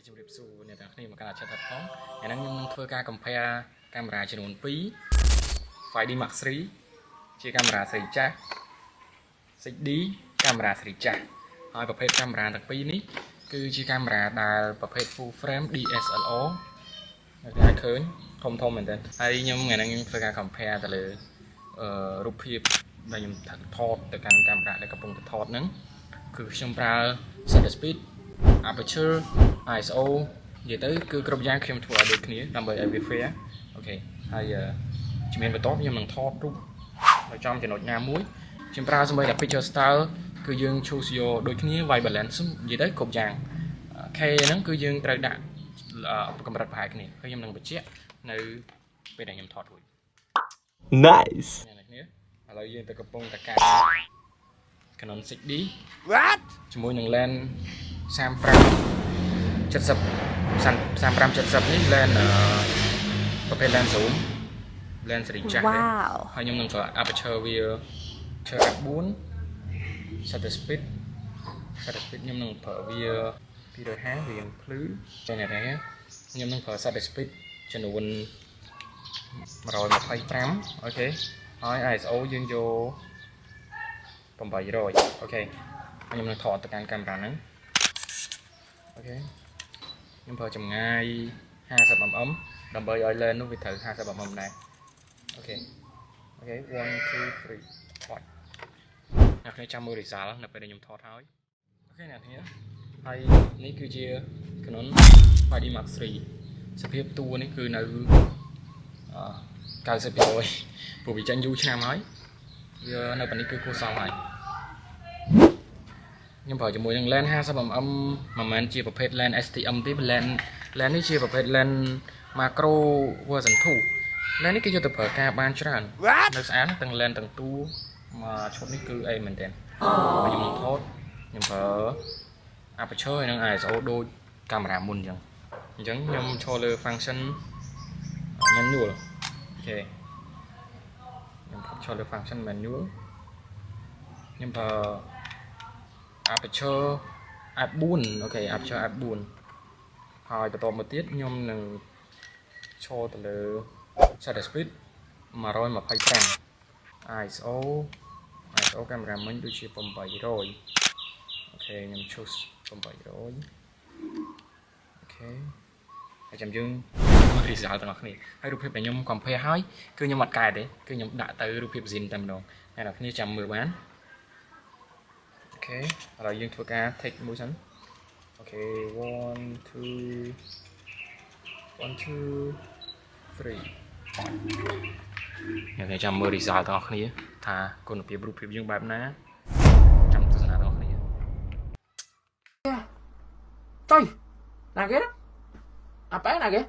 ជំរាបសួរអ្នកទាំងគ្នាមកកាន់ឆាតផងថ្ងៃហ្នឹងខ្ញុំនឹងធ្វើការ compare កាមេរ៉ាចំនួន2 5D Mark III ជាកាមេរ៉ាស៊េរីចាស់ 6D កាមេរ៉ាស៊េរីចាស់ហើយប្រភេទកាមេរ៉ាទាំងពីរនេះគឺជាកាមេរ៉ាដែលប្រភេទ full frame DSLR អ្នកអាចឃើញធំមែនតើហើយខ្ញុំថ្ងៃហ្នឹងខ្ញុំធ្វើការ compare ទៅលើរូបភាពដែលខ្ញុំថតទៅកាន់កាមេរ៉ាដែលកំពុងតែថតហ្នឹងគឺខ្ញុំប្រើ shutter speed aperture ISO និយាយទៅគឺគ្រប់យ៉ាងខ្ញុំធ្វើឲ្យដូចគ្នាដើម្បីឲ្យវា fair អូខេហើយជំនាញបន្ទាប់ខ្ញុំនឹងថតរូបឲ្យចំចំណុចណាមួយខ្ញុំប្រើសម្រាប់ picture style គឺយើង choose យកដូចគ្នា white balance និយាយទៅគ្រប់យ៉ាង K ហ្នឹងគឺយើងត្រូវដាក់កម្រិតប្រហែលគ្នាហើយខ្ញុំនឹងបញ្ជាក់នៅពេលដែលខ្ញុំថតរួច Nice ឥឡូវយើងទៅកំពុងតែកាត់ Canon 6D ជាមួយនឹង lens 3570នេះ lens ប្រភេទ lens zoom lens សេរីចាស់ហើយខ្ញុំនឹងប្រើ aperture វា f4 shutter speed ខ្ញុំនឹងប្រើវា250វាយ៉ាងភ្លឺចេះណាស់ខ្ញុំនឹងប្រើ shutter speed ចំនួន125អូខេហើយ ISO យើងយក800អូខេខ្ញុំនឹងថតទៅកាន់កាមេរ៉ាហ្នឹងអូខេខ្ញុំប្រើចម្ងាយ 50mm ដើម្បីឲ្យ lens នោះវាត្រូវ 50mm ដែរអូខេ1 2 3 4អ្នកគ្នាចាំមើល result នៅពេលដែលខ្ញុំថតហើយអូខេអ្នកគ្នាហើយនេះគឺជា Canon 5D Mark III សភាពតួនេះគឺនៅ90% ព្រោះវាចាញ់យូរឆ្នាំហើយវានៅប៉ុណ្នេះគឺគួរសមហើយខ្ញុំប្រើជាមួយនឹង lens 50mm មិនមែនជាប្រភេទ lens STM ទេ lens នេះជាប្រភេទ lens macro version 2 lens នេះគេយកទៅប្រើការបានច្រើននៅស្អាតទាំង lens ទាំងតួមកឈុតនេះគឺអីមែនតើខ្ញុំនឹងថតខ្ញុំប្រើ aperture ហើយនិង ISO ដូចកាមេរ៉ាមុនអញ្ចឹងខ្ញុំចូលលើ function manual អូខេខ្ញុំចូលលើ function manual ខ្ញុំប្រើ aperture f4 អូខេ aperture f4 ហើយបន្ទាប់មកទៀតខ្ញុំនឹងចូលទៅលើ shutter speed 125 ISO កាមេរ៉ាមិញដូចជា800អូខេខ្ញុំ choose 800អូខេហើយចាំយើងមើល result ទាំងអស់គ្នាហើយរូបភាពដែលខ្ញុំ compare ហើយគឺខ្ញុំអត់កែទេគឺខ្ញុំដាក់ទៅរូបភាព zin តែម្ដងហើយអ្នកគ្នាចាំមើលបានអូខេឥឡូវយើងធ្វើការ take មួយសិនអូខេ1 2 3អ្នកគ្នាចាំមើល result ទាំងអស់គ្នាថាគុណភាពរូបភាពយើងបែបណាចាំទស្សនាទាំងអស់គ្នាចុយណាគេអាប៉ែណាគេ